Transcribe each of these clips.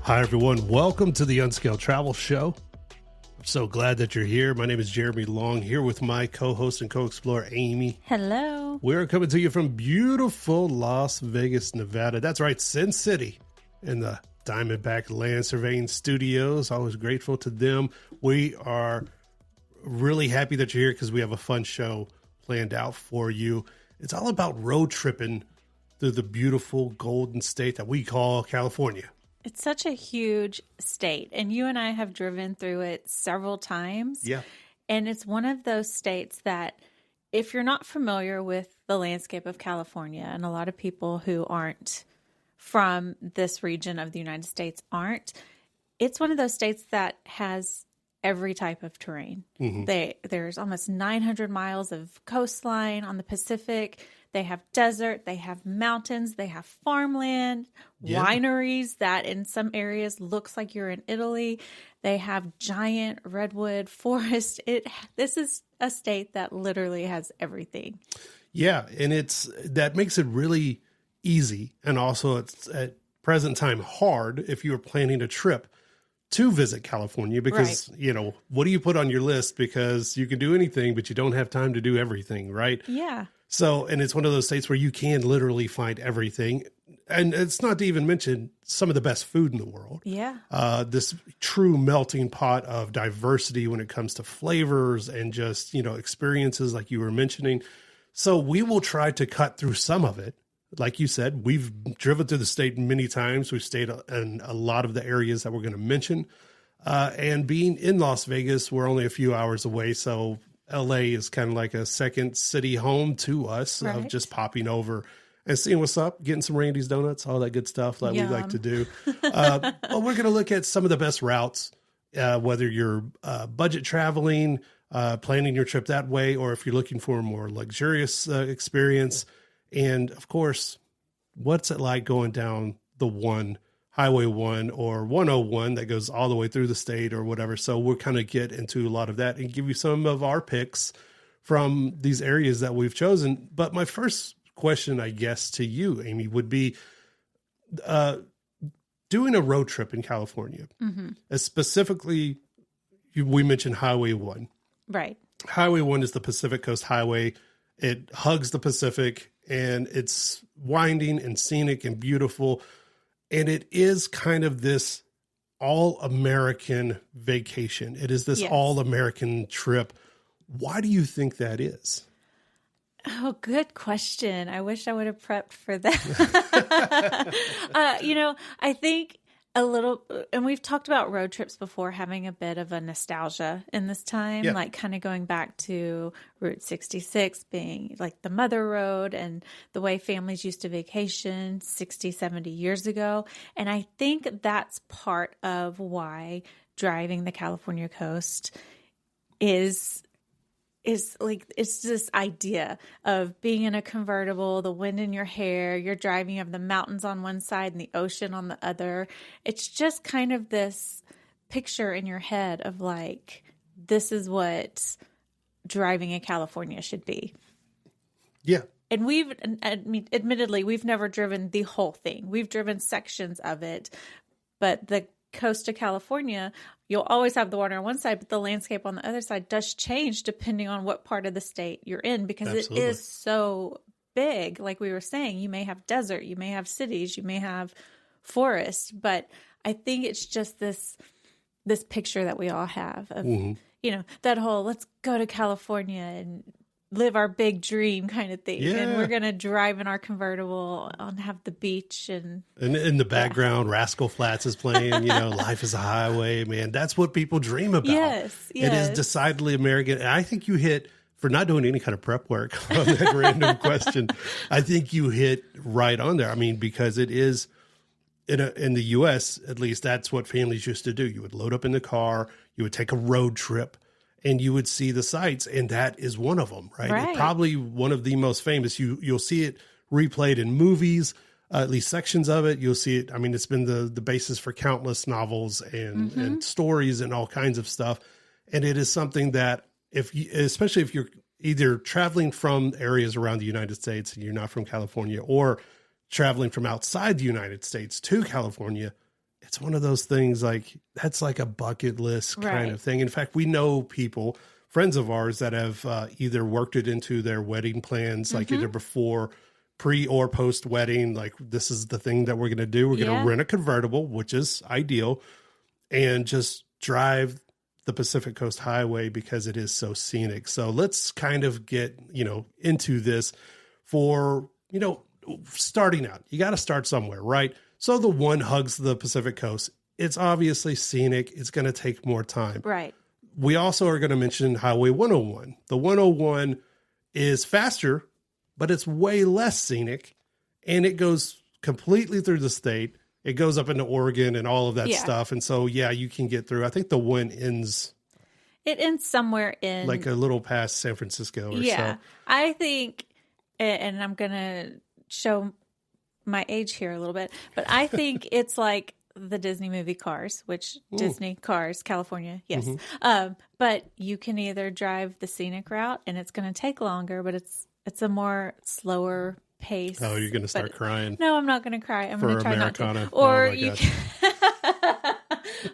Hi, everyone. Welcome to the Unscaled Travel Show. I'm so glad that you're here. My name is Jeremy Long, here with my co-host and co-explorer, Amy. Hello. We're coming to you from beautiful Las Vegas, Nevada. That's right, Sin City in the Diamondback Land Surveying Studios. Always grateful to them. We are really happy that you're here because we have a fun show planned out for you. It's all about road tripping through the beautiful golden state that we call California. It's such a huge state, and you and I have driven through it several times. Yeah. And it's one of those states that if you're not familiar with the landscape of California, and a lot of people who aren't from this region of the United States aren't, it's one of those states that has every type of terrain. There's almost 900 miles of coastline on the Pacific. They have desert, they have mountains, they have farmland, wineries that in some areas looks like you're in Italy. They have giant redwood forests. This is a state that literally has everything. Yeah, and that makes it really easy, and also it's at present time hard if you're planning a trip to visit California because, what do you put on your list? Because you can do anything, but you don't have time to do everything, right? Yeah. So, and it's one of those states where you can literally find everything. And it's not to even mention some of the best food in the world. Yeah. This true melting pot of diversity when it comes to flavors and just, experiences like you were mentioning. So we will try to cut through some of it. Like you said, we've driven through the state many times. We've stayed in a lot of the areas that we're going to mention. And being in Las Vegas, we're only a few hours away. So LA is kind of like a second city home to us, of just popping over and seeing what's up, getting some Randy's Donuts, all that good stuff that we like to do. But we're going to look at some of the best routes, whether you're budget traveling, planning your trip that way, or if you're looking for a more luxurious experience. And of course, what's it like going down the Highway 1 or 101 that goes all the way through the state or whatever. So we'll kind of get into a lot of that and give you some of our picks from these areas that we've chosen. But my first question, I guess, to you, Amy, would be doing a road trip in California. Specifically, we mentioned Highway 1. Right. Highway 1 is the Pacific Coast Highway. It hugs the Pacific, and it's winding and scenic and beautiful. And it is kind of this all-American vacation. It is this all-American trip. Why do you think that is? Oh, good question. I wish I would have prepped for that. I think a little, and we've talked about road trips before, having a bit of a nostalgia in this time, like kind of going back to Route 66 being like the mother road and the way families used to vacation 60, 70 years ago. And I think that's part of why driving the California coast is like, it's this idea of being in a convertible, the wind in your hair, you're driving, you have the mountains on one side and the ocean on the other. It's just kind of this picture in your head of like, this is what driving in California should be. Yeah. And admittedly, we've never driven the whole thing. We've driven sections of it, but the coast of California, you'll always have the water on one side, but the landscape on the other side does change depending on what part of the state you're in, because it is so big. Like we were saying, you may have desert, you may have cities, you may have forest, but I think it's just this picture that we all have of, that whole, let's go to California and live our big dream kind of thing. Yeah. And we're going to drive in our convertible and have the beach. And in the background, Rascal Flatts is playing, Life is a Highway, man. That's what people dream about. Yes. It is decidedly American. And I think you hit, for not doing any kind of prep work on that random question, I think you hit right on there. I mean, because it is, in the U.S., at least, that's what families used to do. You would load up in the car, you would take a road trip, and you would see the sights, and that is one of them, right? Probably one of the most famous. You'll see it replayed in movies, at least sections of it. You'll see it. I mean, it's been the basis for countless novels and stories and all kinds of stuff. And it is something that especially if you're either traveling from areas around the United States and you're not from California, or traveling from outside the United States to California, it's one of those things like that's like a bucket list kind of thing. In fact, we know people, friends of ours that have either worked it into their wedding plans, like either before, pre or post wedding, like this is the thing that we're going to do. We're going to rent a convertible, which is ideal, and just drive the Pacific Coast Highway because it is so scenic. So let's kind of get, into this for, starting out. You got to start somewhere, right? So the one hugs the Pacific Coast. It's obviously scenic. It's going to take more time. Right. We also are going to mention Highway 101. The 101 is faster, but it's way less scenic, and it goes completely through the state. It goes up into Oregon and all of that stuff. And so, you can get through. I think the one ends. It ends somewhere in. Like a little past San Francisco or so. I think, and I'm going to show my age here a little bit, but I think it's like the Disney movie Cars, which Disney Cars, California. Yes. But you can either drive the scenic route and it's going to take longer, but it's a more slower pace. Oh, you're going to start crying. No, I'm not going to cry. I'm going to try Americana. not to. Or you can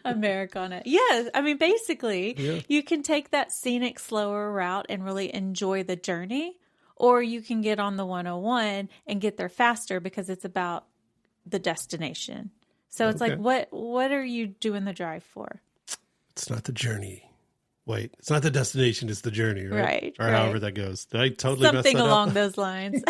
Americana. Yes. I mean, basically, you can take that scenic, slower route and really enjoy the journey, or you can get on the 101 and get there faster because it's about the destination. So it's like, what are you doing the drive for? It's not the journey. Wait, it's not the destination, it's the journey, right? Right. Or however that goes. Did I totally mess that up? Something along those lines.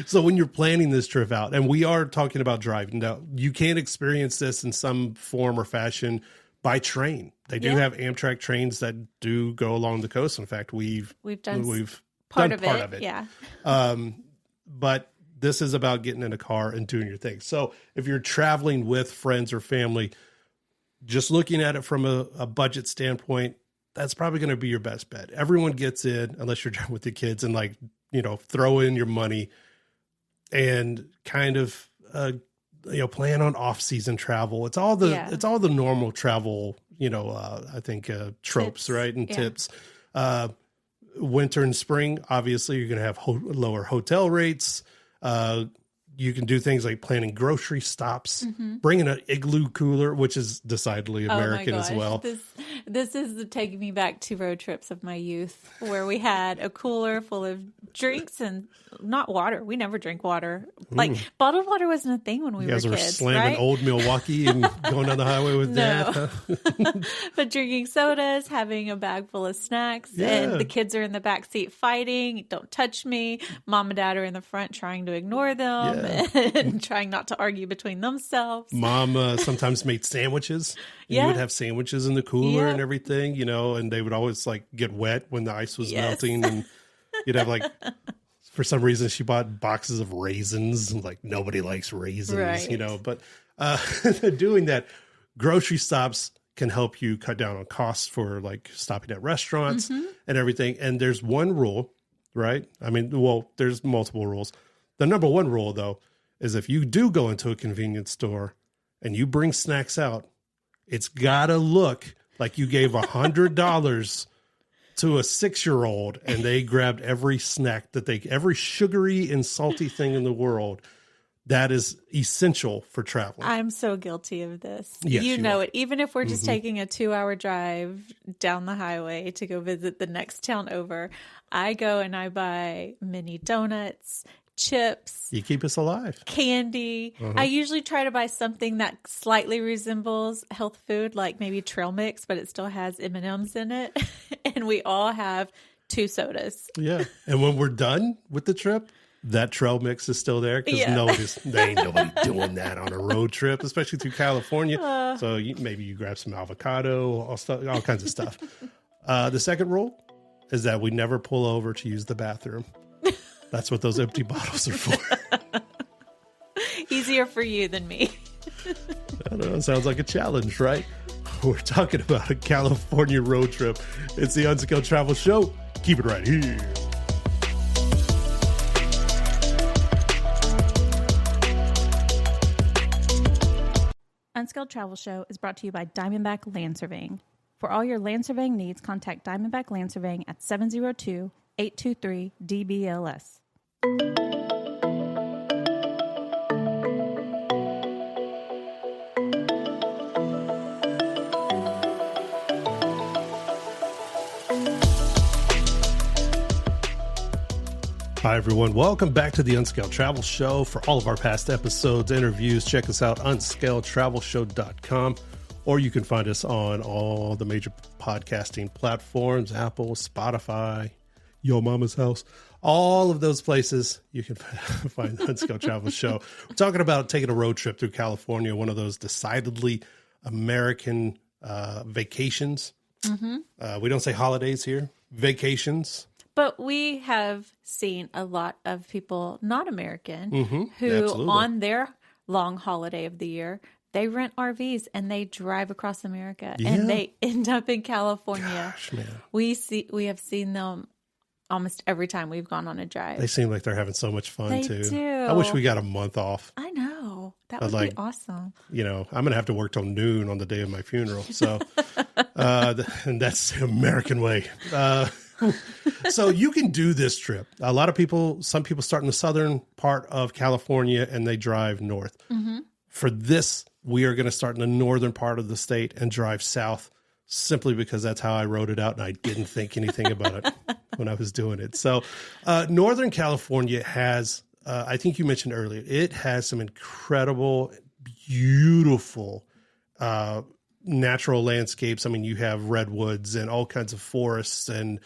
So when you're planning this trip out, and we are talking about driving, now you can experience this in some form or fashion by train. They do have Amtrak trains that do go along the coast. In fact, we've done part of it. Yeah. But this is about getting in a car and doing your thing. So if you're traveling with friends or family, just looking at it from a budget standpoint, that's probably going to be your best bet. Everyone gets in, unless you're driving with the kids, and throw in your money and kind of, plan on off-season travel. It's all the normal travel, I think tropes, tips, right? And tips. Winter and spring, obviously, you're going to have lower hotel rates. You can do things like planning grocery stops, bringing an igloo cooler, which is decidedly American as well. This is taking me back to road trips of my youth where we had a cooler full of drinks and not water. We never drink water. Like bottled water wasn't a thing when we were kids. You guys were slamming old Milwaukee and going down the highway with Dad. But drinking sodas, having a bag full of snacks, and the kids are in the back seat fighting. Don't touch me. Mom and Dad are in the front trying to ignore them and trying not to argue between themselves. Mom sometimes made sandwiches. You would have sandwiches in the cooler and everything, and they would always get wet when the ice was melting, and you'd have for some reason she bought boxes of raisins, and nobody likes raisins, but doing that, grocery stops can help you cut down on costs for stopping at restaurants and everything. And there's one rule, right? I mean, there's multiple rules. The number one rule though, is if you do go into a convenience store and you bring snacks out, it's gotta look like you gave $100 to a 6-year-old and they grabbed every snack every sugary and salty thing in the world. That is essential for traveling. I'm so guilty of this. Yes, you know it. Even if we're just taking a 2-hour drive down the highway to go visit the next town over, I go and I buy mini donuts, chips. You keep us alive. Candy. I usually try to buy something that slightly resembles health food, like maybe trail mix, but it still has M&Ms in it. And we all have 2 sodas. Yeah. And when we're done with the trip, that trail mix is still there because there ain't nobody doing that on a road trip, especially through California. So maybe you grab some avocado, all kinds of stuff. The second rule is that we never pull over to use the bathroom. That's what those empty bottles are for. Easier for you than me. I don't know. It sounds like a challenge, right? We're talking about a California road trip. It's the Unscaled Travel Show. Keep it right here. Unscaled Travel Show is brought to you by Diamondback Land Surveying. For all your land surveying needs, contact Diamondback Land Surveying at 702-823-DBLS. Hi, everyone. Welcome back to the Unscaled Travel Show. For all of our past episodes, interviews, check us out, unscaledtravelshow.com, or you can find us on all the major podcasting platforms, Apple, Spotify, Yo Mama's House, all of those places. You can find the Unscaled Travel Show. We're talking about taking a road trip through California, one of those decidedly American vacations. We don't say holidays here, vacations. But we have seen a lot of people, not American, who Absolutely. on their long holiday of the year, they rent RVs and they drive across America and they end up in California. Gosh, man. We have seen them almost every time we've gone on a drive. They seem like they're having so much fun, They too. do. I wish we got a month off. I know. That But, would like, be awesome. You know, I'm going to have to work till noon on the day of my funeral. So, and that's the American way. So you can do this trip. A lot of people, some people start in the southern part of California and they drive north. For this, we are going to start in the northern part of the state and drive south simply because that's how I wrote it out and I didn't think anything about it when I was doing it. So Northern California has, I think you mentioned earlier, it has some incredible, beautiful natural landscapes. I mean, you have redwoods and all kinds of forests and,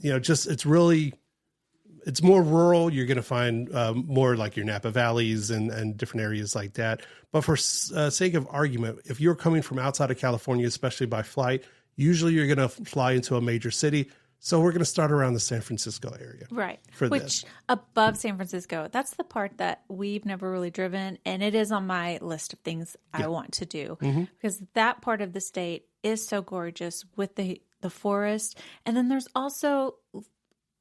you know, just, it's more rural. You're going to find more like your Napa Valleys and different areas like that. But for sake of argument, if you're coming from outside of California, especially by flight, usually you're going to fly into a major city. So we're going to start around the San Francisco area. Right. For Which this. above San Francisco, that's the part that we've never really driven. And it is on my list of things I want to do because that part of the state is so gorgeous with the forest. And then there's also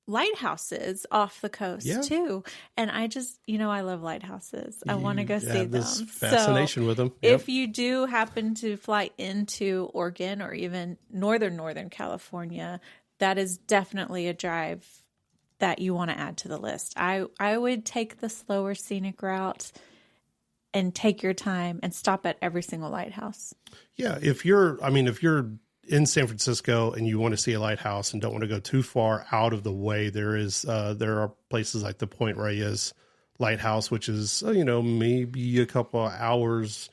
lighthouses off the coast too. And I just, you know, I love lighthouses. I want to go see them. This fascination with them. If you do happen to fly into Oregon or even Northern California, that is definitely a drive that you want to add to the list. I would take the slower scenic route and take your time and stop at every single lighthouse. Yeah. If you're in San Francisco and you want to see a lighthouse and don't want to go too far out of the way, there are places like the Point Reyes Lighthouse, which is, you know, maybe a couple of hours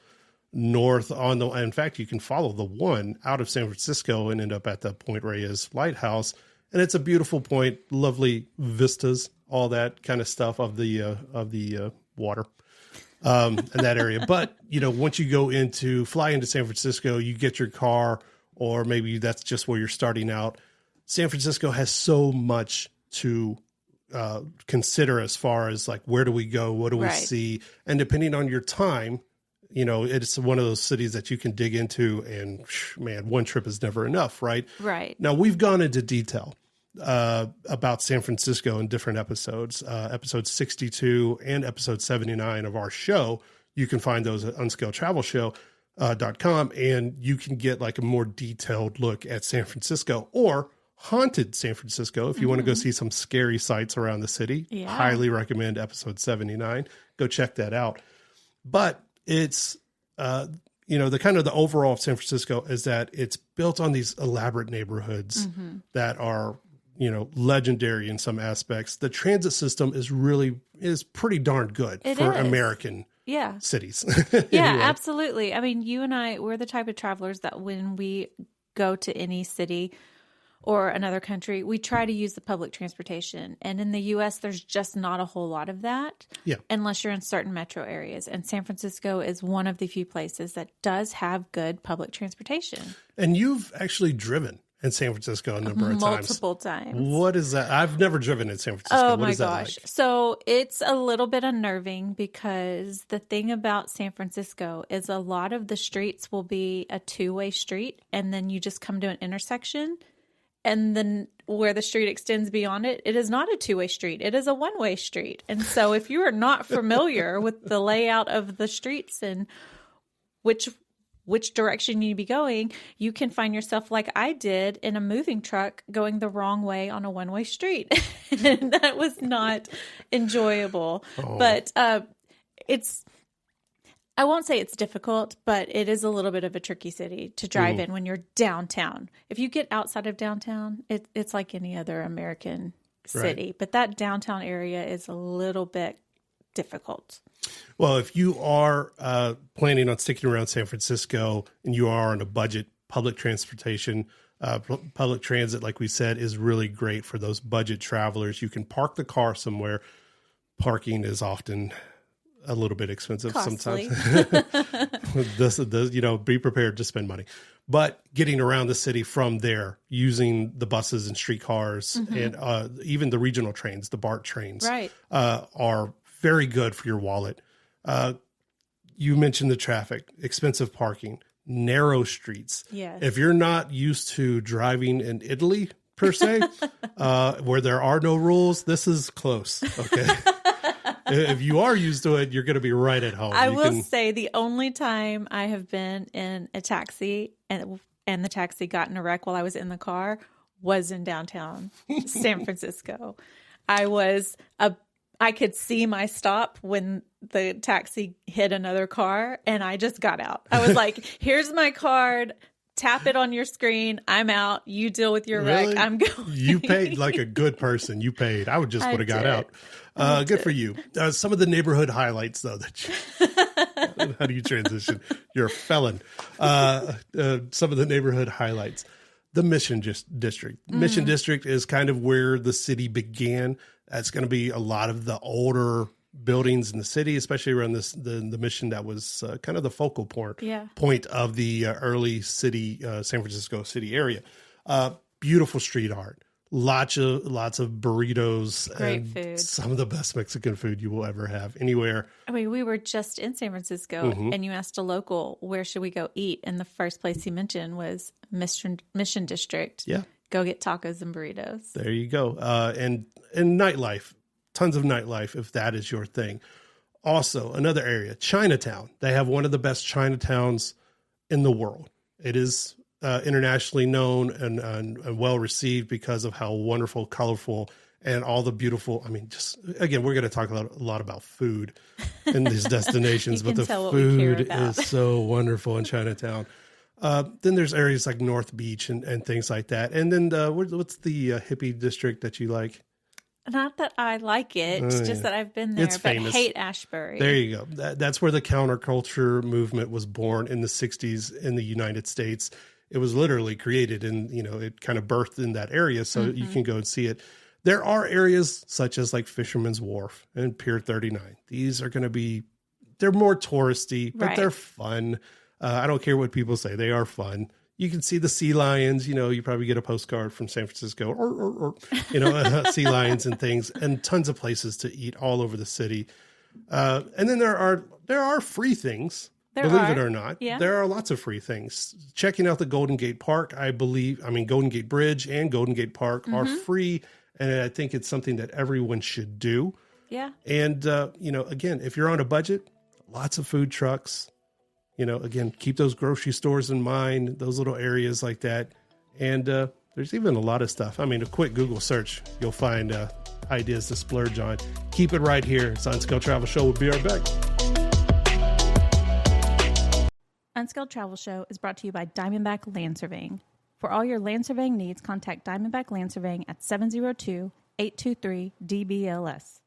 north in fact, you can follow the one out of San Francisco and end up at the Point Reyes Lighthouse. And it's a beautiful point, lovely vistas, all that kind of stuff of the water in that area. But, you know, once you fly into San Francisco, you get your car, or maybe that's just where you're starting out. San Francisco has so much to consider as far as like, where do we go? What do we see? And depending on your time, you know, it's one of those cities that you can dig into and man, one trip is never enough, right? Right. Now we've gone into detail about San Francisco in different episodes, episode 62 and episode 79 of our show. You can find those at unscaledtravelshow.com and you can get like a more detailed look at San Francisco or haunted San Francisco. If you want to go see some scary sights around the city, highly recommend episode 79. Go check that out. But it's, you know, the overall of San Francisco is that it's built on these elaborate neighborhoods that are, you know, legendary in some aspects. The transit system is pretty darn good for American cities. Yeah, absolutely. I mean, you and I, we're the type of travelers that when we go to any city or another country, we try to use the public transportation. And in the U.S., there's just not a whole lot of that unless you're in certain metro areas. And San Francisco is one of the few places that does have good public transportation. And you've actually driven in San Francisco a number of times. Multiple times. What is that? I've never driven in San Francisco. Oh, what my gosh. Like? So it's a little bit unnerving because the thing about San Francisco is a lot of the streets will be a two-way street, and then you just come to an intersection. And then where the street extends beyond it, it is not a two-way street. It is a one-way street. And so if you are not familiar with the layout of the streets and which direction you need to be going, you can find yourself like I did in a moving truck going the wrong way on a one-way street. And that was not enjoyable. Oh. But I won't say it's difficult, but it is a little bit of a tricky city to drive in when you're downtown. If you get outside of downtown, it's like any other American city, but that downtown area is a little bit difficult. Well, if you are planning on sticking around San Francisco and you are on a budget, public transportation, public transit, like we said, is really great for those budget travelers. You can park the car somewhere. Parking is often a little bit expensive Costly. sometimes. Be prepared to spend money. But getting around the city from there, using the buses and streetcars and even the regional trains, the BART trains, Right. are very good for your wallet. You mentioned the traffic, expensive parking, narrow streets. Yes. If you're not used to driving in Italy, per se, where there are no rules, this is close. Okay. If you are used to it, you're going to be right at home. I will say the only time I have been in a taxi and the taxi got in a wreck while I was in the car was in downtown San Francisco. I could see my stop when the taxi hit another car and I just got out. I was like, here's my card. Tap it on your screen. I'm out. You deal with your wreck. I'm going. You paid like a good person. You paid. I would just would have got out. Good for you. Some of the neighborhood highlights, though. How do you transition? You're a felon. Some of the neighborhood highlights. The Mission District. Mission District is kind of where the city began. That's going to be a lot of the older buildings in the city, especially around the Mission that was kind of the focal point of the early city, San Francisco city area. Beautiful street art, lots of burritos, great and food. Some of the best Mexican food you will ever have anywhere. I mean, we were just in San Francisco and you asked a local, where should we go eat? And the first place he mentioned was Mission District. Yeah. Go get tacos and burritos. There you go. And nightlife. Tons of nightlife, if that is your thing. Also, another area, Chinatown. They have one of the best Chinatowns in the world. It is internationally known and well received because of how wonderful, colorful, and all the beautiful. I mean, just again, we're going to talk a lot about food in these destinations, but the food is so wonderful in Chinatown. Then there's areas like North Beach and things like that. And then what's the hippie district that you like? Not that I like it, it's just that I've been there, it's famous. Hate Ashbury. There you go. That's where the counterculture movement was born in the 60s in the United States. It was literally created and, it kind of birthed in that area. So you can go and see it. There are areas such as like Fisherman's Wharf and Pier 39. These are going to be, they're more touristy, but they're fun. I don't care what people say. They are fun. You can see the sea lions, you probably get a postcard from San Francisco or sea lions and things, and tons of places to eat all over the city. And then there are free things, believe it or not. Yeah. There are lots of free things. Checking out the Golden Gate Park, Golden Gate Bridge and Golden Gate Park are free. And I think it's something that everyone should do. Yeah. And, again, if you're on a budget, lots of food trucks. Again, keep those grocery stores in mind, those little areas like that. And there's even a lot of stuff. I mean, a quick Google search, you'll find ideas to splurge on. Keep it right here. It's Unscaled Travel Show. We'll be right back. Unscaled Travel Show is brought to you by Diamondback Land Surveying. For all your land surveying needs, contact Diamondback Land Surveying at 702-823-DBLS.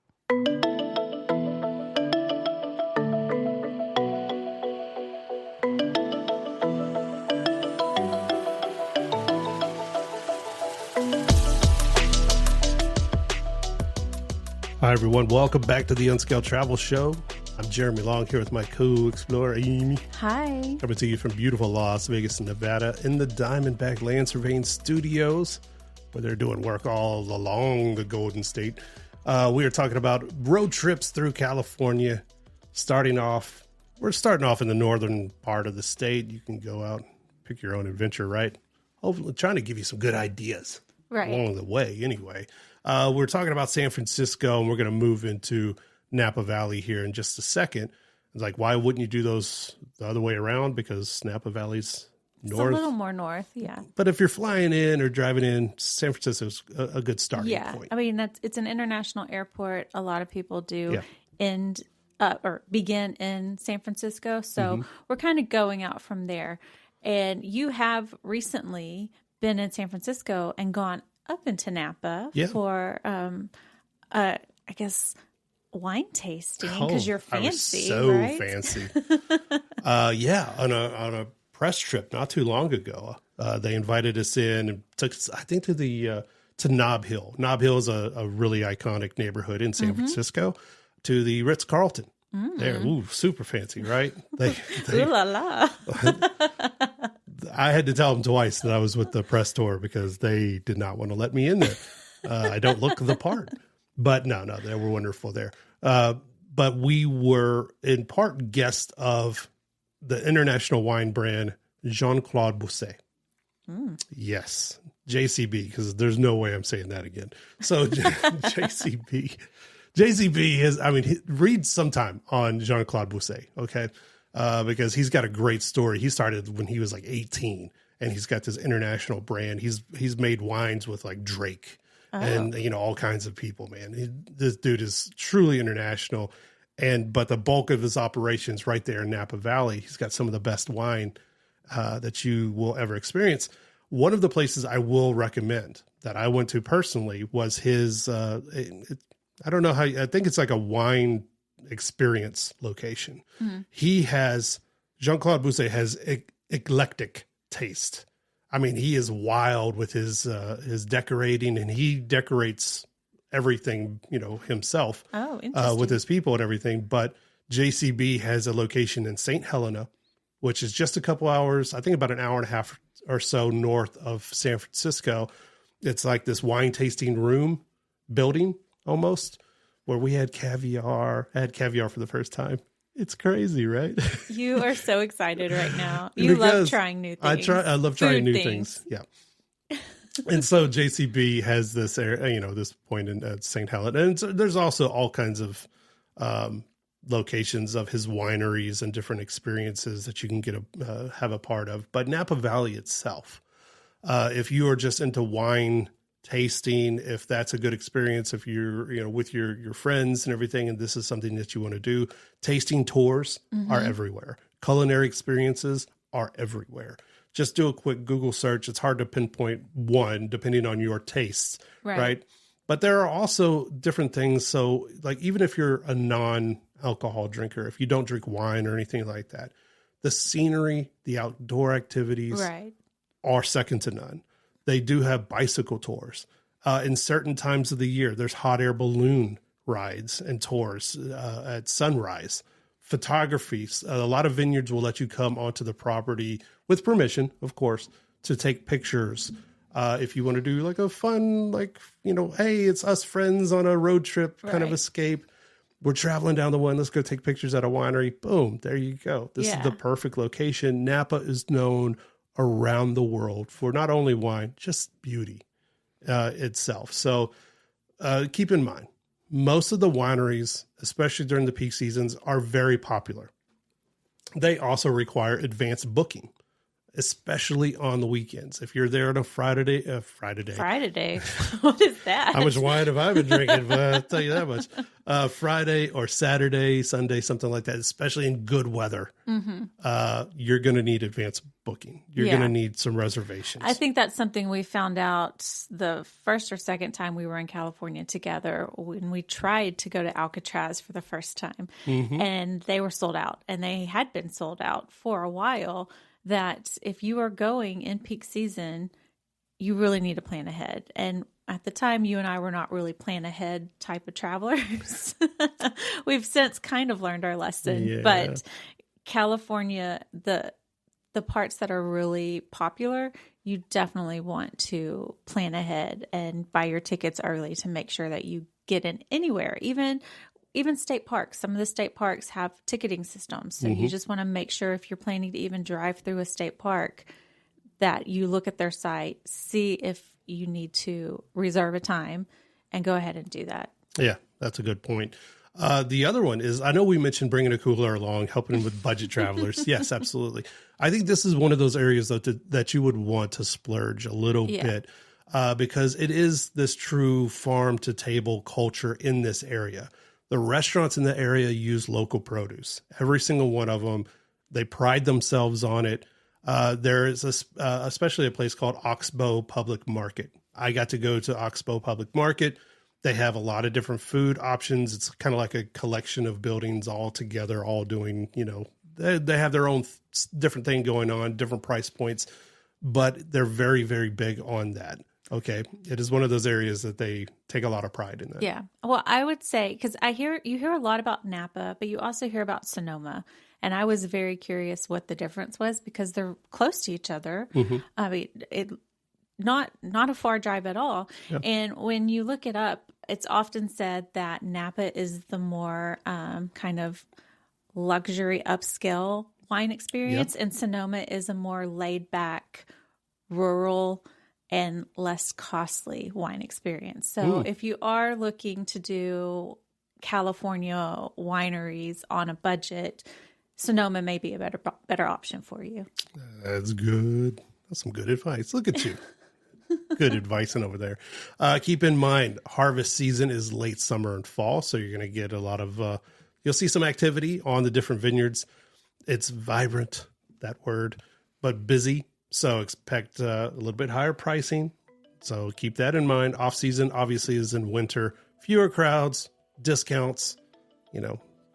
Hi, everyone. Welcome back to the Unscaled Travel Show. I'm Jeremy Long here with my co-explorer, Amy. Hi. Coming to you from beautiful Las Vegas, Nevada, in the Diamondback Land Surveying Studios, where they're doing work all along the Golden State. We are talking about road trips through California. We're starting off in the northern part of the state. You can go out, pick your own adventure, right? Hopefully, trying to give you some good ideas along the way, anyway. We're talking about San Francisco, and we're going to move into Napa Valley here in just a second. It's like, why wouldn't you do those the other way around? Because Napa Valley's north. It's a little more north, yeah. But if you're flying in or driving in, San Francisco's a good starting point. I mean, it's an international airport. A lot of people do begin in San Francisco. So we're kind of going out from there. And you have recently been in San Francisco and gone up into Napa Yeah. for, I guess, wine tasting because you're fancy, I was so right? fancy. Yeah, on a press trip not too long ago, they invited us in and took us, I think, to Nob Hill. Nob Hill is a really iconic neighborhood in San Francisco, to the Ritz-Carlton. There, super fancy, right? Ooh la la. I had to tell them twice that I was with the press tour because they did not want to let me in there. I don't look the part, but no, they were wonderful there. But we were in part guests of the international wine brand Jean-Claude Bousset. Yes, JCB, because there's no way I'm saying that again. So JCB is, read sometime on Jean-Claude Bousset, okay? Because he's got a great story. He started when he was like 18, and he's got this international brand. He's made wines with like Drake and, all kinds of people, man. This dude is truly international. But the bulk of his operations right there in Napa Valley, he's got some of the best wine that you will ever experience. One of the places I will recommend that I went to personally was his, I don't know how, I think it's like a wine experience location. Jean-Claude Bousset has eclectic taste. I mean, he is wild with his decorating, and he decorates everything, himself with his people and everything. But JCB has a location in St. Helena, which is just a couple hours, I think about an hour and a half or so north of San Francisco. It's like this wine tasting room building almost, where we had caviar. I had caviar for the first time. It's crazy, right? You are so excited right now. You love trying new things. I love trying new things. Yeah. And so JCB has this area, this point in St. Helena. And so there's also all kinds of locations of his wineries and different experiences that you can have a part of. But Napa Valley itself, if you are just into wine tasting, if that's a good experience, if you're with your friends and everything, and this is something that you want to do, tasting tours are everywhere. Culinary experiences are everywhere. Just do a quick Google search. It's hard to pinpoint one depending on your tastes, right? But there are also different things. So like, even if you're a non-alcohol drinker, if you don't drink wine or anything like that, the scenery, the outdoor activities are second to none. They do have bicycle tours. In certain times of the year, there's hot air balloon rides and tours at sunrise. Photography. A lot of vineyards will let you come onto the property with permission, of course, to take pictures. If you want to do like a fun, hey, it's us friends on a road trip kind of escape. We're traveling down the one. Let's go take pictures at a winery. Boom. There you go. This is the perfect location. Napa is known around the world for not only wine, just beauty itself. So keep in mind, most of the wineries, especially during the peak seasons, are very popular. They also require advanced booking, especially on the weekends. If you're there on a Friday day. What is that? How much wine have I been drinking? But I'll tell you that much. Friday or Saturday, Sunday, something like that, especially in good weather, you're going to need advanced booking. You're going to need some reservations. I think that's something we found out the first or second time we were in California together when we tried to go to Alcatraz for the first time. And they were sold out, and they had been sold out for a while. That if you are going in peak season, you really need to plan ahead. And at the time, you and I were not really plan ahead type of travelers. We've since kind of learned our lesson. But California, the parts that are really popular, you definitely want to plan ahead and buy your tickets early to make sure that you get in anywhere, even state parks. Some of the state parks have ticketing systems. So you just want to make sure if you're planning to even drive through a state park that you look at their site, see if you need to reserve a time, and go ahead and do that. Yeah, that's a good point. The other one is, I know we mentioned bringing a cooler along, helping with budget travelers. Yes, absolutely. I think this is one of those areas though that you would want to splurge a little bit because it is this true farm to table culture in this area. The restaurants in the area use local produce. Every single one of them, they pride themselves on it. There is especially a place called Oxbow Public Market. I got to go to Oxbow Public Market. They have a lot of different food options. It's kind of like a collection of buildings all together, all doing, they have their own different thing going on, different price points, but they're very, very big on that. Okay. It is one of those areas that they take a lot of pride in that. Yeah. Well, I would say, because you hear a lot about Napa, but you also hear about Sonoma. And I was very curious what the difference was because they're close to each other. Mm-hmm. I mean, not a far drive at all. Yeah. And when you look it up, it's often said that Napa is the more kind of luxury upscale wine experience, and Sonoma is a more laid back, rural, and less costly wine experience. So if you are looking to do California wineries on a budget, Sonoma may be a better option for you. That's good. That's some good advice. Look at you. Good advice over there. Keep in mind, harvest season is late summer and fall. So you're going to get a lot of, you'll see some activity on the different vineyards. It's vibrant, that word, but busy. So expect a little bit higher pricing. So keep that in mind. Off season obviously is in winter, fewer crowds, discounts,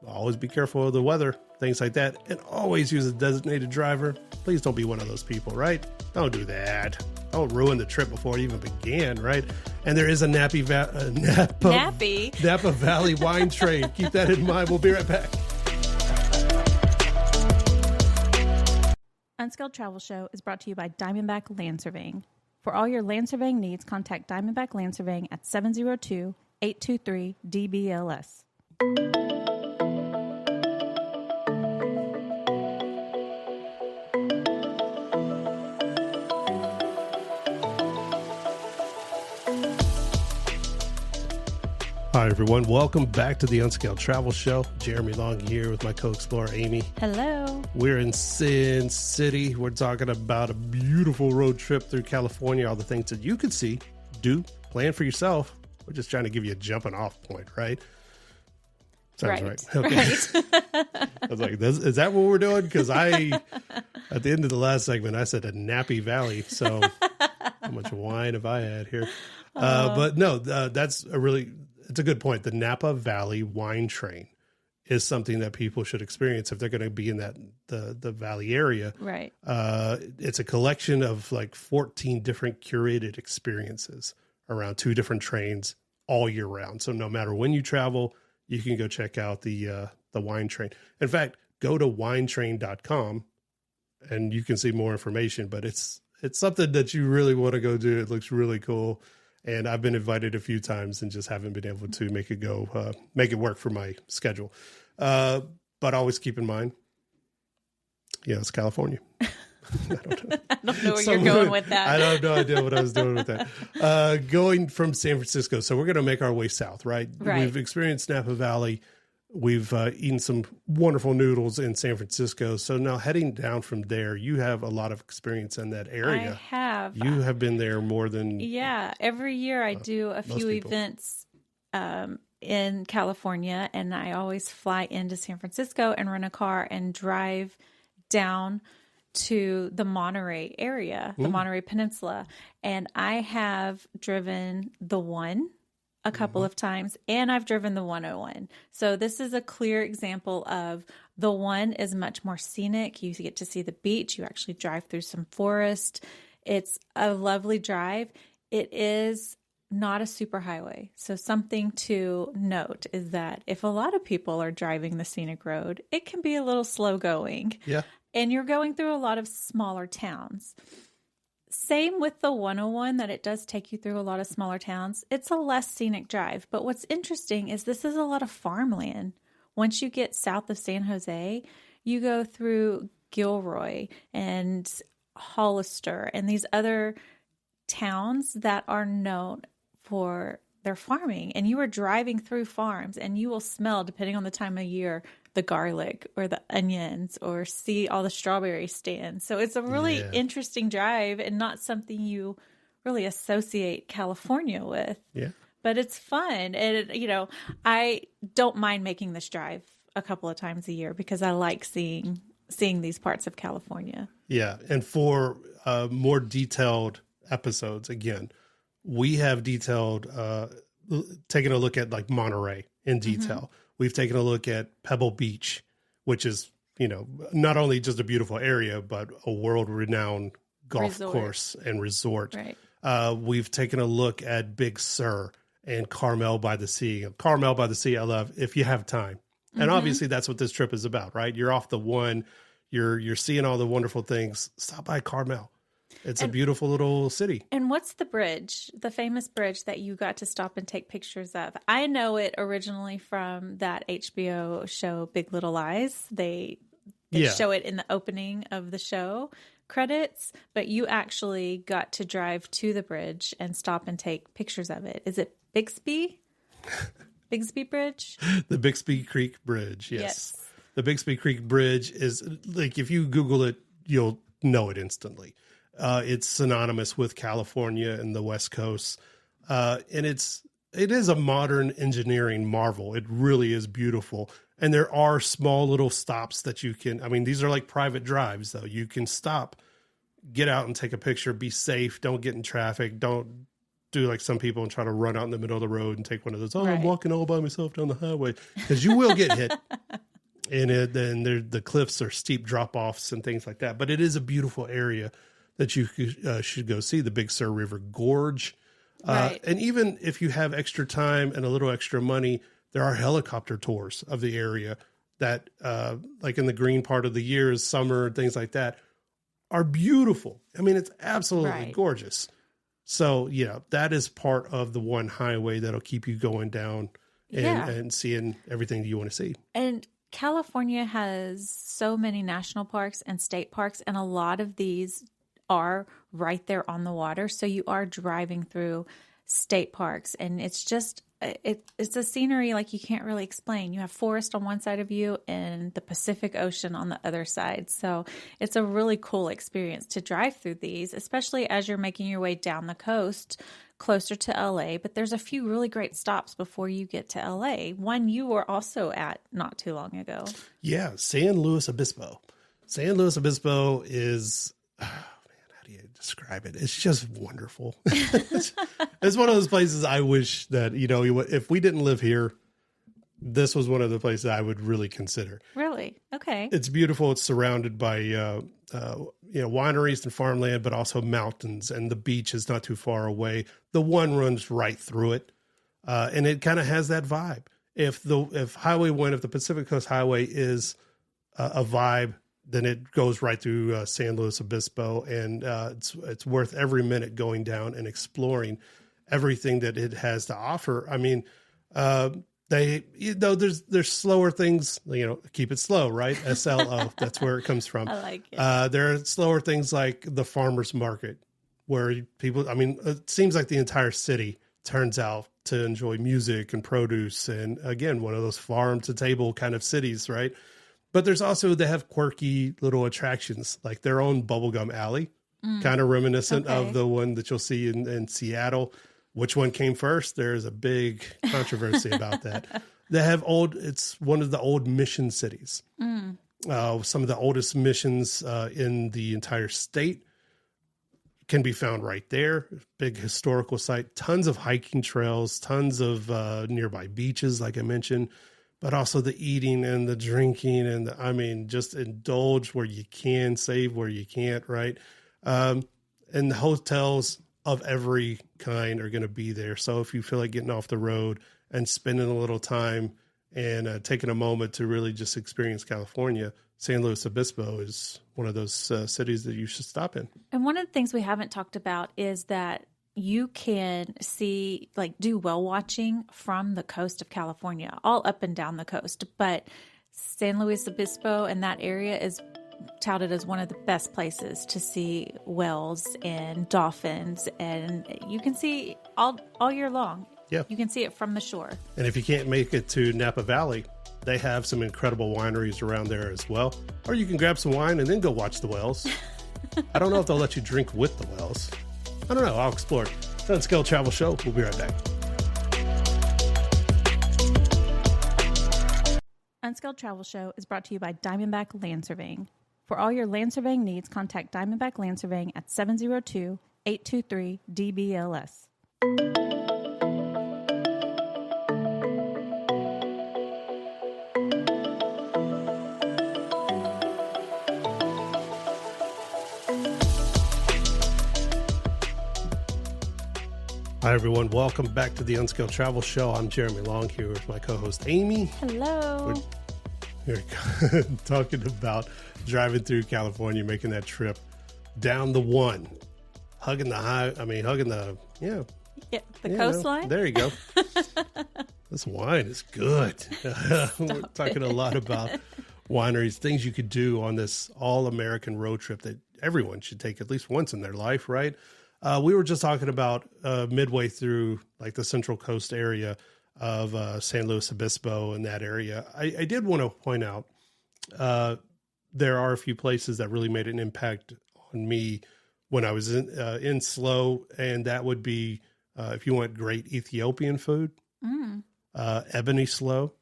always be careful of the weather, things like that. And always use a designated driver. Please don't be one of those people, right? Don't do that. Don't ruin the trip before it even began, right? And there is a Napa Valley wine train. Keep that in mind. We'll be right back. Unscaled Travel Show is brought to you by Diamondback Land Surveying. For all your land surveying needs, contact Diamondback Land Surveying at 702-823-DBLS. Hi, everyone. Welcome back to the Unscaled Travel Show. Jeremy Long here with my co-explorer, Amy. Hello. We're in Sin City. We're talking about a beautiful road trip through California, all the things that you could see, do, plan for yourself. We're just trying to give you a jumping off point, right? Sounds right. Okay. Right. I was like, is that what we're doing? Because at the end of the last segment, I said a Nappy Valley. So how much wine have I had here? But no, that's it's a good point. The Napa Valley wine train is something that people should experience if they're going to be in the Valley area. Right. It's a collection of like 14 different curated experiences around 2 different trains all year round. So no matter when you travel, you can go check out the wine train. In fact, go to winetrain.com and you can see more information, but it's something that you really want to go do. It looks really cool. And I've been invited a few times and just haven't been able to make it work for my schedule. But always keep in mind, it's California. I don't know where you're going with that. I have no idea what I was doing with that. Going from San Francisco. So we're going to make our way south, right? We've experienced Napa Valley. We've eaten some wonderful noodles in San Francisco. So now heading down from there, you have a lot of experience in that area. I have. You have been there more than... Yeah. Every year I do a few events in California, and I always fly into San Francisco and rent a car and drive down to the Monterey area, the Monterey Peninsula. And I have driven the one a couple of times, and I've driven the 101. So this is a clear example of the one is much more scenic. You get to see the beach. You actually drive through some forest. It's a lovely drive. It is not a super highway. So something to note is that if a lot of people are driving the scenic road, it can be a little slow going. Yeah. And you're going through a lot of smaller towns. Same with the 101, that it does take you through a lot of smaller towns. It's a less scenic drive. But what's interesting is this is a lot of farmland. Once you get south of San Jose, you go through Gilroy and Hollister and these other towns that are known for their farming. And you are driving through farms and you will smell, depending on the time of year, the garlic or the onions, or see all the strawberry stands. So it's a really interesting drive and not something you really associate California with. Yeah. But it's fun. And, I don't mind making this drive a couple of times a year because I like seeing these parts of California. Yeah. And for more detailed episodes, again, we have detailed, taken a look at like Monterey in detail. We've taken a look at Pebble Beach, which is, not only just a beautiful area, but a world-renowned golf course and resort. Right. We've taken a look at Big Sur and Carmel by the Sea. Carmel by the Sea, I love if you have time. And obviously that's what this trip is about, right? You're off the one, you're seeing all the wonderful things. Stop by Carmel. It's a beautiful little city. And what's the bridge, the famous bridge that you got to stop and take pictures of? I know it originally from that HBO show, Big Little Lies. They show it in the opening of the show credits, but you actually got to drive to the bridge and stop and take pictures of it. Is it Bixby? Bixby Bridge? The Bixby Creek Bridge, yes. The Bixby Creek Bridge is, like, if you Google it, you'll know it instantly. It's synonymous with California and the West Coast. And it is a modern engineering marvel. It really is beautiful. And there are small little stops that you can, these are like private drives though. You can stop, get out and take a picture, be safe. Don't get in traffic. Don't do like some people and try to run out in the middle of the road and take one of those, I'm walking all by myself down the highway, because you will get hit. And the cliffs are steep drop-offs and things like that. But it is a beautiful area that you should go see, the Big Sur River Gorge. And even if you have extra time and a little extra money, there are helicopter tours of the area that, like in the green part of the year, summer, things like that, are beautiful. It's absolutely gorgeous. So, that is part of the one highway that'll keep you going down and seeing everything you want to see. And California has so many national parks and state parks, and a lot of these are right there on the water. So you are driving through state parks, and it's just, it's a scenery like you can't really explain. You have forest on one side of you and the Pacific Ocean on the other side. So it's a really cool experience to drive through these, especially as you're making your way down the coast closer to LA. But there's a few really great stops before you get to LA. One you were also at not too long ago. Yeah, San Luis Obispo. San Luis Obispo is... describe it. It's just wonderful. It's one of those places I wish that, if we didn't live here, this was one of the places I would really consider. Really? Okay. It's beautiful. It's surrounded by, wineries and farmland, but also mountains, and the beach is not too far away. The one runs right through it. And it kind of has that vibe. If Highway 1, if the Pacific Coast Highway is a vibe, then it goes right through San Luis Obispo, and it's worth every minute going down and exploring everything that it has to offer. There's slower things, keep it slow, right? SLO, that's where it comes from. I like it. There are slower things like the farmer's market, where people, it seems like the entire city turns out to enjoy music and produce, and again, one of those farm to table kind of cities, right? But there's also, they have quirky little attractions, like their own bubblegum alley, kind of reminiscent of the one that you'll see in Seattle. Which one came first? There's a big controversy about that. They have it's one of the old mission cities. Some of the oldest missions in the entire state can be found right there. Big historical site, tons of hiking trails, tons of nearby beaches, like I mentioned. But also the eating and the drinking and just indulge where you can, save where you can't, right? And the hotels of every kind are going to be there. So if you feel like getting off the road and spending a little time and taking a moment to really just experience California, San Luis Obispo is one of those cities that you should stop in. And one of the things we haven't talked about is that you can see, do whale watching from the coast of California, all up and down the coast. But San Luis Obispo and that area is touted as one of the best places to see whales and dolphins. And you can see all year long. Yeah. You can see it from the shore. And if you can't make it to Napa Valley, they have some incredible wineries around there as well. Or you can grab some wine and then go watch the whales. I don't know if they'll let you drink with the whales. I don't know. I'll explore it. It's Unscaled Travel Show. We'll be right back. Unscaled Travel Show is brought to you by Diamondback Land Surveying. For all your land surveying needs, contact Diamondback Land Surveying at 702-823-DBLS. Hi, everyone. Welcome back to the Unscaled Travel Show. I'm Jeremy Long here with my co-host, Amy. Hello. We're talking about driving through California, making that trip down the one, hugging the coastline. There you go. This wine is good. We're talking a lot about wineries, things you could do on this all-American road trip that everyone should take at least once in their life, right? We were just talking about midway through like the Central Coast area of San Luis Obispo and that area. I did want to point out there are a few places that really made an impact on me when I was in SLO, and that would be if you want great Ethiopian food, Ebony SLO.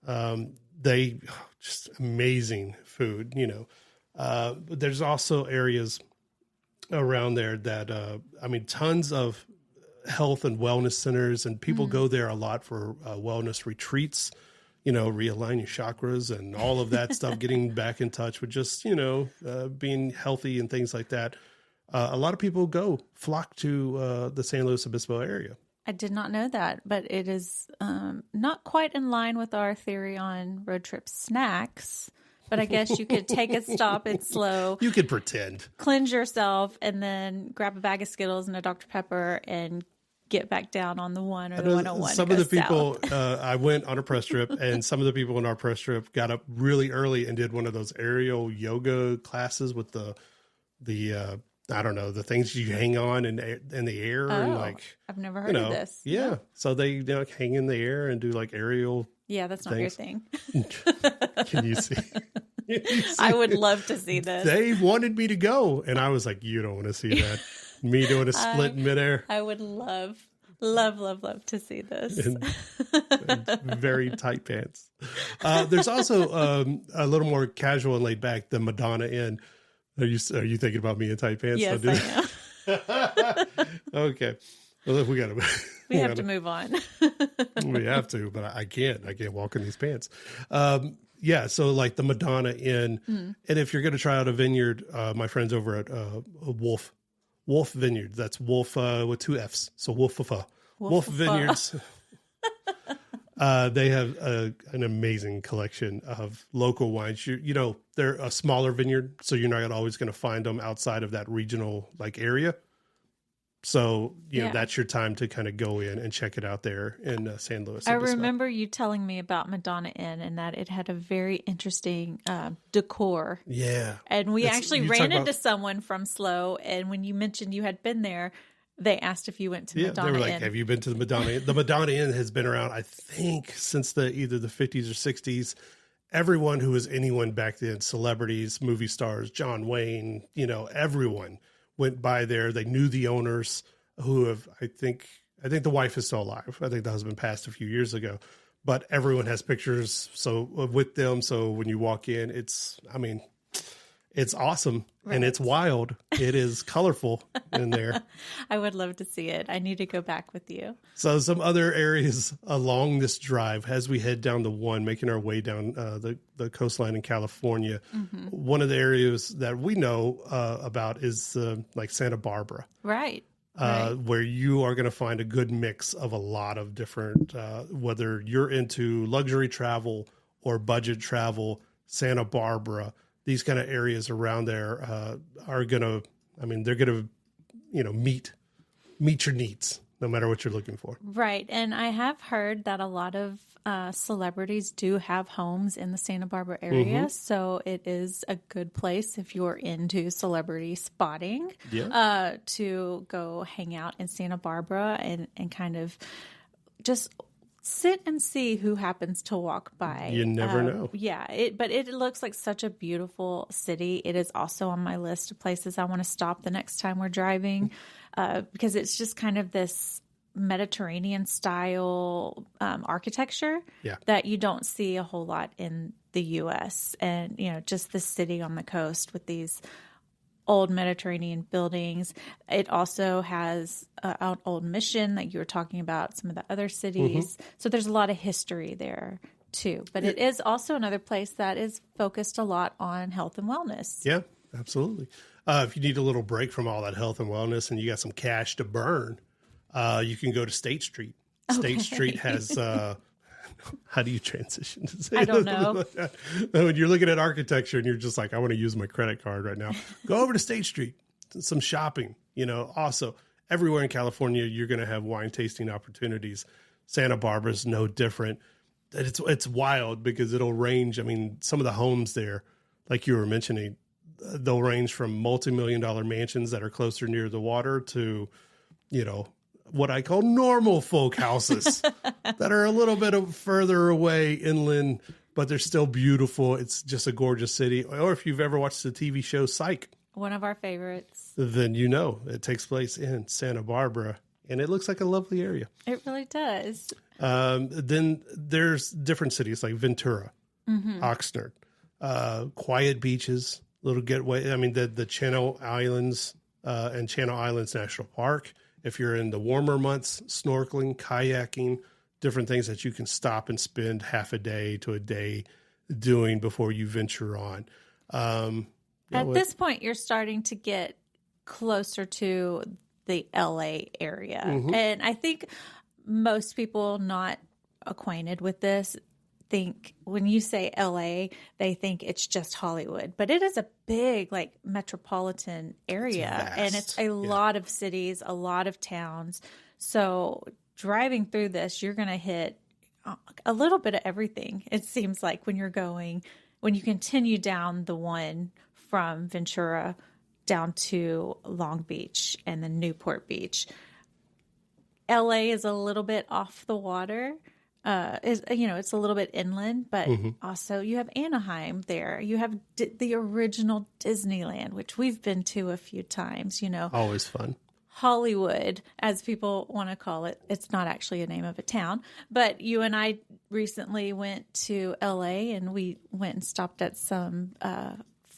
They just amazing food, you know. But there's also areas around there that, tons of health and wellness centers, and people go there a lot for wellness retreats, you know, realign your chakras and all of that stuff, getting back in touch with just, being healthy and things like that. A lot of people flock to the San Luis Obispo area. I did not know that, but it is not quite in line with our theory on road trip snacks. But I guess you could take a stop at SLO. You could pretend. Cleanse yourself, and then grab a bag of Skittles and a Dr. Pepper and get back down on the 1 or the 101. Some of the people, I went on a press trip, and some of the people in our press trip got up really early and did one of those aerial yoga classes with the things you hang on in the air. And I've never heard of this. Yeah. No. So they hang in the air and do like aerial. Yeah, that's not things. your thing. Can you see? I would love to see this. They wanted me to go, and I was like, you don't want to see that. Me doing a split in midair. I would love to see this. And very tight pants. There's also a little more casual and laid back, the Madonna Inn. Are you thinking about me in tight pants? Yes, I am. Okay. Well, we have to move on. We have to, but I can't walk in these pants. So like the Madonna Inn, and if you're going to try out a vineyard, my friends over at Wolf Vineyard, that's Wolf with 2 F's, so Wolf Vineyards. They have an amazing collection of local wines. They're a smaller vineyard, so you're not always going to find them outside of that regional area. So, that's your time to kind of go in and check it out there in San Luis Obispo. I remember you telling me about Madonna Inn and that it had a very interesting decor. Yeah. And we actually ran into someone from SLO, and when you mentioned you had been there, they asked if you went to Madonna Inn. They were like, have you been to the Madonna Inn? The Madonna Inn has been around, I think, since either the 50s or 60s. Everyone who was anyone back then, celebrities, movie stars, John Wayne, everyone went by there. They knew the owners who have, I think the wife is still alive. I think the husband passed a few years ago, but everyone has pictures with them. So when you walk in, it's awesome. Right. And it's wild. It is colorful in there. I would love to see it. I need to go back with you. So some other areas along this drive, as we head down the one, making our way down the coastline in California, one of the areas that we know about is like Santa Barbara. Right. Where you are going to find a good mix of a lot of different, whether you're into luxury travel or budget travel, Santa Barbara, these kind of areas around there are going to, they're going to, meet your needs no matter what you're looking for. Right. And I have heard that a lot of celebrities do have homes in the Santa Barbara area. So it is a good place if you're into celebrity spotting to go hang out in Santa Barbara and kind of just sit and see who happens to walk by. You never know. Yeah, but it looks like such a beautiful city. It is also on my list of places I want to stop the next time we're driving because it's just kind of this Mediterranean style architecture that you don't see a whole lot in the U.S. And, just the city on the coast with these old Mediterranean buildings. It also has an old mission that you were talking about, some of the other cities. So there's a lot of history there too. But it is also another place that is focused a lot on health and wellness. Yeah, absolutely. If you need a little break from all that health and wellness and you got some cash to burn, You can go to State Street. State Street has, how do you transition to say I don't know. When you're looking at architecture and you're just like, I want to use my credit card right now. Go over to State Street, some shopping, also everywhere in California, you're going to have wine tasting opportunities. Santa Barbara's no different. It's wild because it'll range. I mean, some of the homes there, like you were mentioning, they'll range from multi-million-dollar mansions that are closer near the water to, what I call normal folk houses that are a little bit further away inland, but they're still beautiful. It's just a gorgeous city. Or if you've ever watched the TV show Psych, one of our favorites, then it takes place in Santa Barbara, and it looks like a lovely area. It really does. Then there's different cities like Ventura, Oxnard, quiet beaches, little getaway. I mean, the Channel Islands and Channel Islands National Park. If you're in the warmer months, snorkeling, kayaking, different things that you can stop and spend half a day to a day doing before you venture on. At this point, you're starting to get closer to the LA area. And I think most people not acquainted with this think when you say LA, they think it's just Hollywood, but it is a big metropolitan area, and it's a lot of cities, a lot of towns. So driving through this, you're going to hit a little bit of everything. It seems like when you continue down the one from Ventura down to Long Beach and then Newport Beach. LA is a little bit off the water. It's a little bit inland, but also you have Anaheim there. You have the original Disneyland, which we've been to a few times, Always fun. Hollywood, as people want to call it. It's not actually a name of a town, but you and I recently went to LA and we went and stopped at some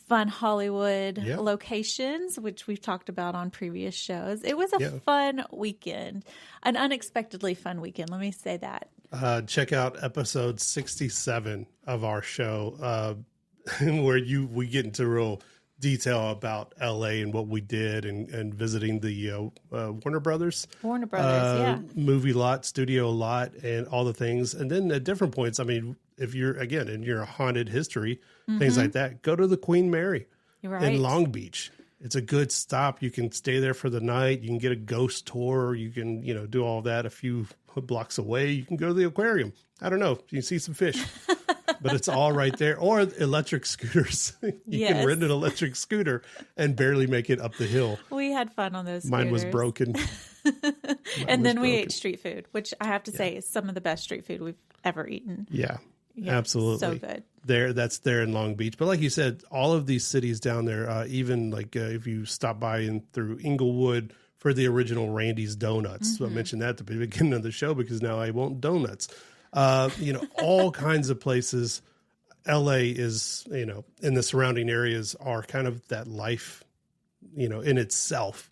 fun Hollywood locations, which we've talked about on previous shows. It was a fun weekend, an unexpectedly fun weekend. Let me say that. Check out episode 67 of our show, where we get into real detail about LA and what we did and visiting the Warner Brothers movie lot, studio lot, and all the things. And then at different points, I mean, if you're in your haunted history, things like that, go to the Queen Mary in Long Beach. It's a good stop. You can stay there for the night. You can get a ghost tour. You can, do all that a few blocks away. You can go to the aquarium. I don't know. You can see some fish, but it's all right there. Or electric scooters. You can rent an electric scooter and barely make it up the hill. We had fun on those scooters. Mine was broken. And then we ate street food, which I have to say is some of the best street food we've ever eaten. Yeah, absolutely. So good. That's there in Long Beach. But like you said, all of these cities down there, even if you stop by through Inglewood for the original Randy's Donuts. So I mentioned that at the beginning of the show because now I want donuts. All kinds of places. LA is, in the surrounding areas are kind of that life, in itself,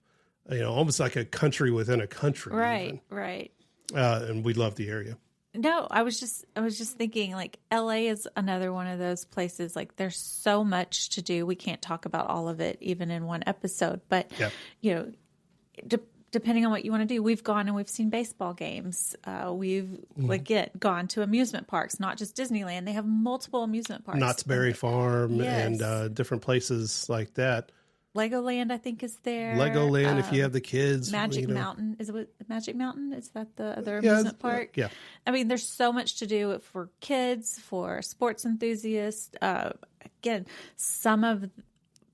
almost like a country within a country. Right, right. And we love the area. No, I was just thinking LA is another one of those places. There's so much to do. We can't talk about all of it even in one episode, but depending on what you want to do, we've gone and we've seen baseball games. We've gone to amusement parks, not just Disneyland. They have multiple amusement parks. Knott's Berry Farm and different places like that. Legoland, I think, is there. Legoland, if you have the kids. Magic Mountain. Is it Magic Mountain? Is that the other amusement park? Yeah. I mean, there's so much to do for kids, for sports enthusiasts. Again,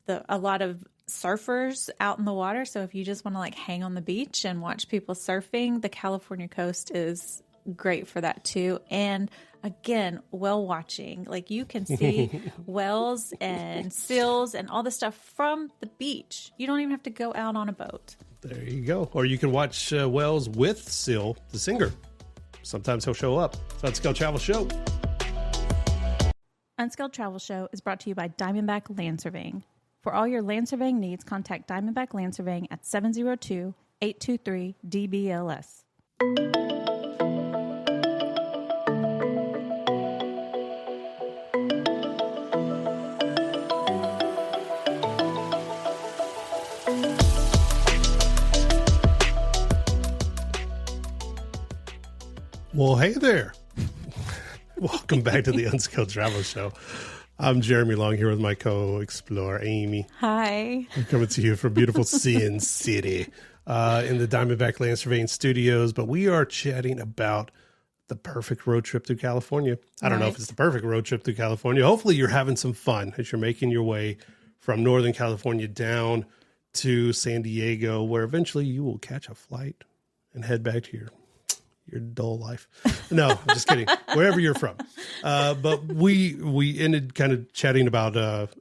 a lot of surfers out in the water. So if you just want to hang on the beach and watch people surfing, the California coast is great for that too. And again, whale watching, you can see whales and seals and all the stuff from the beach. You don't even have to go out on a boat. There you go. Or you can watch whales with Seal, the singer. Sometimes he'll show up. So Unscaled Travel Show. Unscaled Travel Show is brought to you by Diamondback Land Surveying. For all your land surveying needs, contact Diamondback Land Surveying at 702-823-DBLS. Well, hey there. Welcome back to the Unscaled Travel Show. I'm Jeremy Long here with my co-explorer, Amy. Hi. I'm coming to you from beautiful Sin City in the Diamondback Land Surveying Studios, but we are chatting about the perfect road trip through California. I don't know if it's the perfect road trip through California. Hopefully you're having some fun as you're making your way from Northern California down to San Diego, where eventually you will catch a flight and head back to your dull life. No, I'm just kidding. Wherever you're from. But we ended kind of chatting about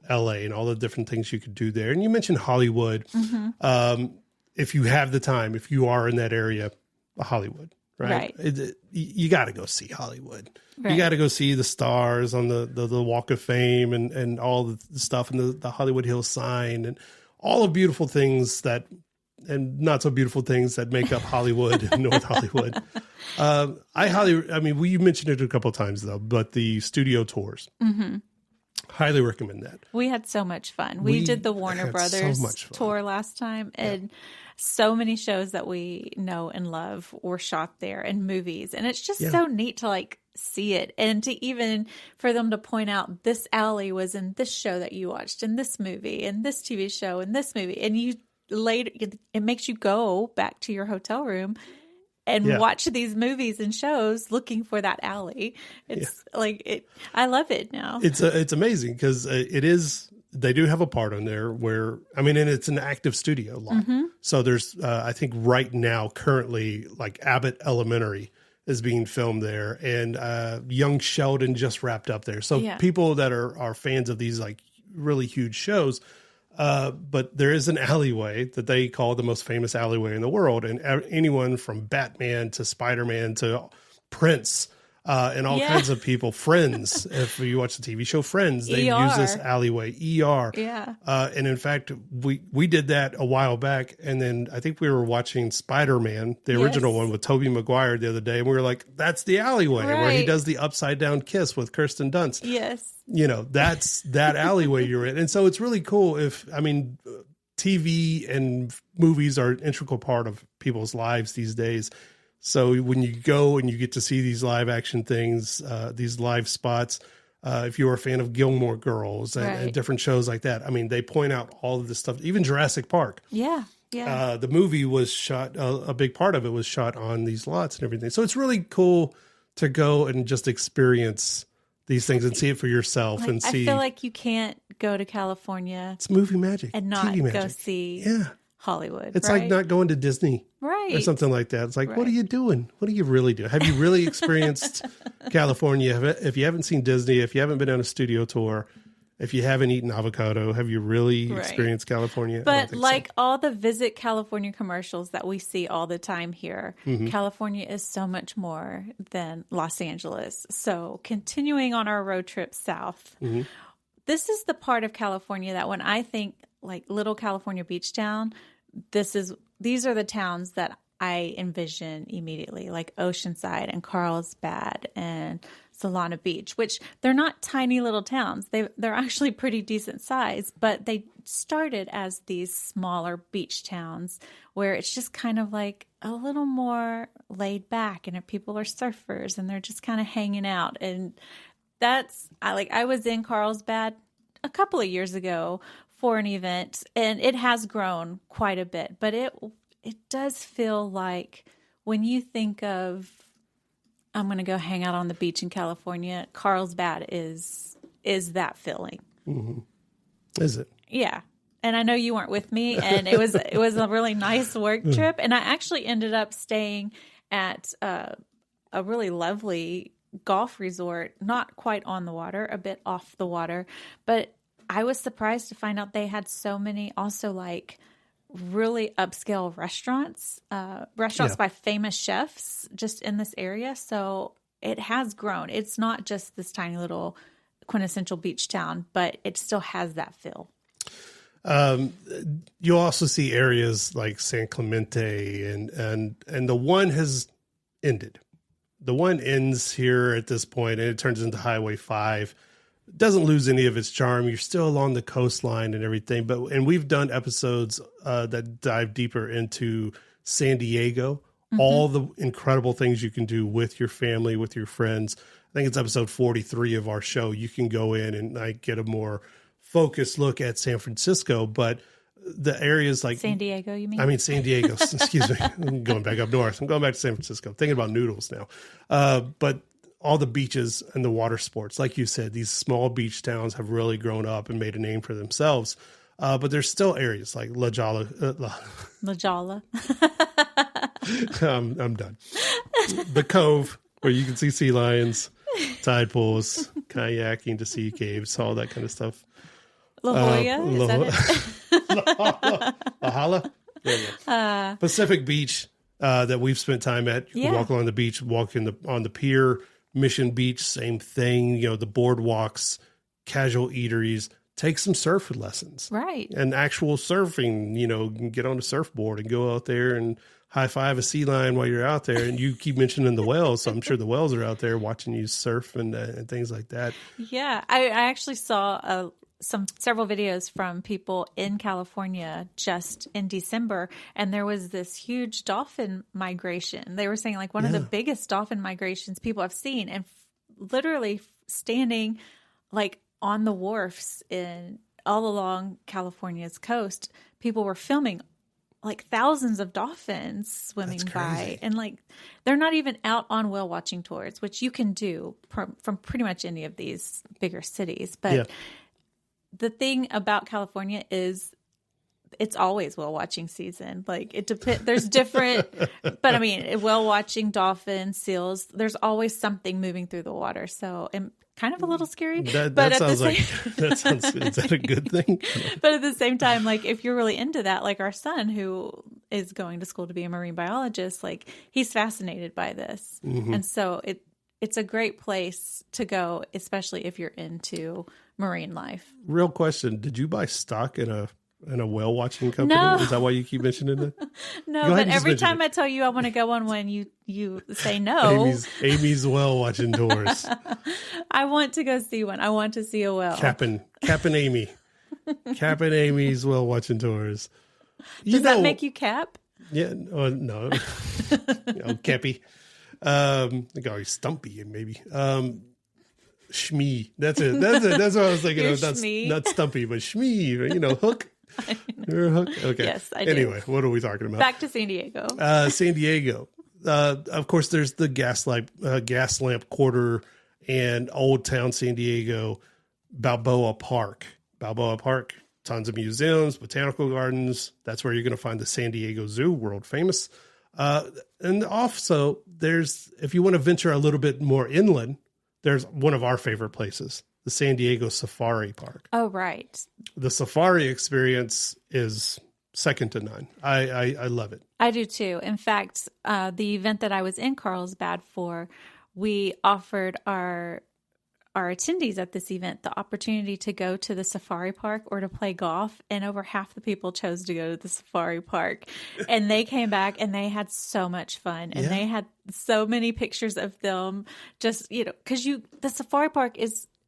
LA and all the different things you could do there. And you mentioned Hollywood. Mm-hmm. If you have the time, if you are in that area, Hollywood, right? You got to go see Hollywood. Right. You got to go see the stars on the Walk of Fame and all the stuff and the Hollywood Hills sign and all the beautiful things and not so beautiful things that make up Hollywood and North Hollywood. We mentioned it a couple of times though, but the studio tours, highly recommend that. We had so much fun. We did the Warner Brothers tour last time, and so many shows that we know and love were shot there, and movies. And it's just so neat to see it, and to even for them to point out this alley was in this show that you watched, in this movie, and this TV show, and this movie, and you later it makes you go back to your hotel room and watch these movies and shows looking for that alley. It's I love it now. It's amazing because they do have a part on there where, and it's an active studio lot. Mm-hmm. So there's, I think right now, currently, Abbott Elementary is being filmed there, and Young Sheldon just wrapped up there. So people that are fans of these really huge shows, but there is an alleyway that they call the most famous alleyway in the world. And anyone from Batman to Spider-Man to Prince and all kinds of people, Friends, if you watch the TV show Friends, they use this alleyway, ER. Yeah. And in fact, we did that a while back. And then I think we were watching Spider-Man, the original one with Tobey Maguire the other day. And we were like, that's the alleyway where he does the upside down kiss with Kirsten Dunst. Yes. That's that alleyway you're in. And so it's really cool TV and movies are an integral part of people's lives these days. So when you go and you get to see these live action things, these live spots, if you're a fan of Gilmore Girls and different shows like that, they point out all of this stuff, even Jurassic Park. Yeah. Yeah. The movie was shot, a big part of it was shot on these lots and everything. So it's really cool to go and just experience these things and see it for yourself and see. I feel like you can't go to California. It's movie magic and not TV go see Hollywood. It's like not going to Disney. Right. Or something like that. It's like, what are you doing? What do you really do? Have you really experienced California? If you haven't seen Disney, if you haven't been on a studio tour, if you haven't eaten avocado, have you really experienced California? But all the Visit California commercials that we see all the time here, California is so much more than Los Angeles. So continuing on our road trip south, this is the part of California that when I think Little California Beach Town, these are the towns that I envision immediately, like Oceanside and Carlsbad and Solana Beach, which they're not tiny little towns. They're actually pretty decent size, but they started as these smaller beach towns where it's just kind of a little more laid back, and people are surfers and they're just kind of hanging out. And I was in Carlsbad a couple of years ago for an event, and it has grown quite a bit, but it does feel like when you think of, I'm going to go hang out on the beach in California, Carlsbad is that feeling. Mm-hmm. Is it? Yeah. And I know you weren't with me, and it was a really nice work trip. And I actually ended up staying at a really lovely golf resort, not quite on the water, a bit off the water, but I was surprised to find out they had so many also really upscale restaurants by famous chefs just in this area. So it has grown. It's not just this tiny little quintessential beach town, but it still has that feel. You'll also see areas like San Clemente and the one has ended. The one ends here at this point, and it turns into Highway 5. Doesn't lose any of its charm. You're still along the coastline and everything, and we've done episodes that dive deeper into San Diego, all the incredible things you can do with your family, with your friends. I think it's episode 43 of our show. You can go in and like get a more focused look at San Francisco, but the areas like San Diego, you mean? I mean, San Diego, excuse me. I'm going back up north. I'm going back to San Francisco. I'm thinking about noodles now. But all the beaches and the water sports, like you said, these small beach towns have really grown up and made a name for themselves. But there's still areas like La Jolla. La Jolla. I'm done. The Cove, where you can see sea lions, tide pools, kayaking to sea caves, all that kind of stuff. La Jolla? Is that it? La Jolla? Yeah. Pacific Beach that we've spent time at. You can walk along the beach, walk on the pier. Mission Beach, same thing. You know, the boardwalks, casual eateries. Take some surf lessons. Right. And actual surfing, you know, get on a surfboard and go out there and high five a sea lion while you're out there. And you keep mentioning the whales. So I'm sure the whales are out there watching you surf and things like that. Yeah. I actually saw several videos from people in California just in December, and there was this huge dolphin migration. They were saying like one of the biggest dolphin migrations people have seen, and literally standing like on the wharfs all along California's coast, people were filming like thousands of dolphins swimming by, and like they're not even out on whale watching tours, which you can do from pretty much any of these bigger cities. But the thing about California is it's always whale watching season. Like it depends. There's different, but I mean, whale watching, dolphins, seals. There's always something moving through the water. So, and kind of a little scary. That sounds like is that a good thing? But at the same time, like if you're really into that, like our son who is going to school to be a marine biologist, like he's fascinated by this, and so it's a great place to go, especially if you're into marine life. Real question: did you buy stock in a whale watching company? No. Is that why you keep mentioning it? No, but every time I tell you I want to go on one, you say no. Amy's whale watching tours. I want to go see one. I want to see a whale. Cap'n Amy. Cap'n Amy's whale watching tours. Does that make you Cap? Yeah. No. Cappy. I think I was Stumpy maybe. Shmee. That's it. That's what I was thinking of. That's not Stumpy, but Shmee. You know, Hook. You're a Hook? Okay. Yes, I do. Anyway, what are we talking about? Back to San Diego. San Diego. Of course, there's the gas lamp quarter and Old Town San Diego, Balboa Park. Balboa Park, tons of museums, botanical gardens. That's where you're going to find the San Diego Zoo, world famous. And also, if you want to venture a little bit more inland, there's one of our favorite places, the San Diego Safari Park. Oh, right. The safari experience is second to none. I love it. I do too. In fact, the event that I was in Carlsbad for, we offered our attendees at this event the opportunity to go to the safari park or to play golf, and over half the people chose to go to the safari park. And they came back and they had so much fun, and they had so many pictures of them just, you know, because the safari park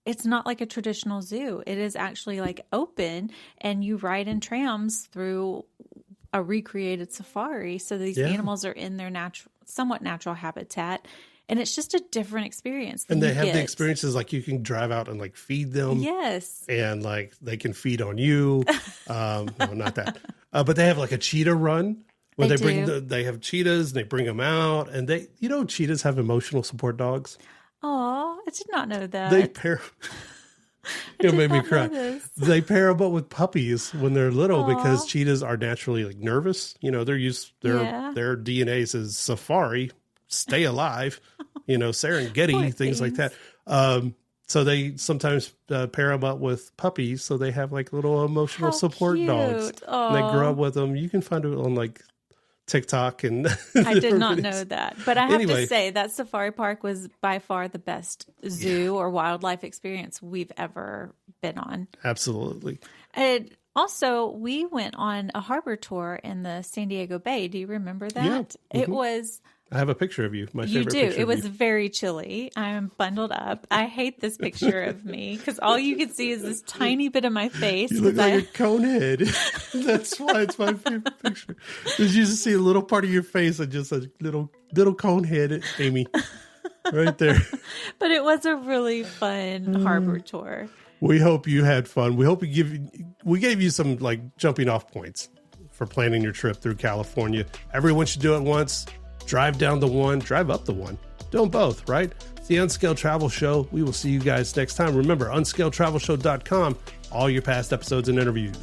it's not like a traditional zoo. It is actually like open, and you ride in trams through a recreated safari. So these animals are in their somewhat natural habitat. And it's just a different experience. And they have the experiences like you can drive out and like feed them. Yes. And like they can feed on you. No, not that. But they have like a cheetah run where they have cheetahs and they bring them out. And cheetahs have emotional support dogs. Oh, I did not know that. They pair. It made me cry. They pair them up with puppies when they're little because cheetahs are naturally like nervous. You know, their DNA says safari. Stay alive, Serengeti, things like that. So they sometimes pair them up with puppies, so they have like little emotional support dogs. And they grow up with them. You can find it on like TikTok and. I did not know that, but I have to say that safari park was by far the best zoo or wildlife experience we've ever been on. Absolutely. And also, we went on a harbor tour in the San Diego Bay. Do you remember that? Yeah. It was. I have a picture of you. My You favorite do. picture It of was you. very chilly. I'm bundled up. I hate this picture of me because all you can see is this tiny bit of my face. You look like a cone head. That's why it's my favorite picture. Because you just see a little part of your face and just a little cone head, Amy, right there. But it was a really fun harbor tour. We hope you had fun. We hope we gave you some like jumping off points for planning your trip through California. Everyone should do it once. Drive down the one, drive up the one. Do them both, right? It's the Unscaled Travel Show. We will see you guys next time. Remember, unscaledtravelshow.com, all your past episodes and interviews.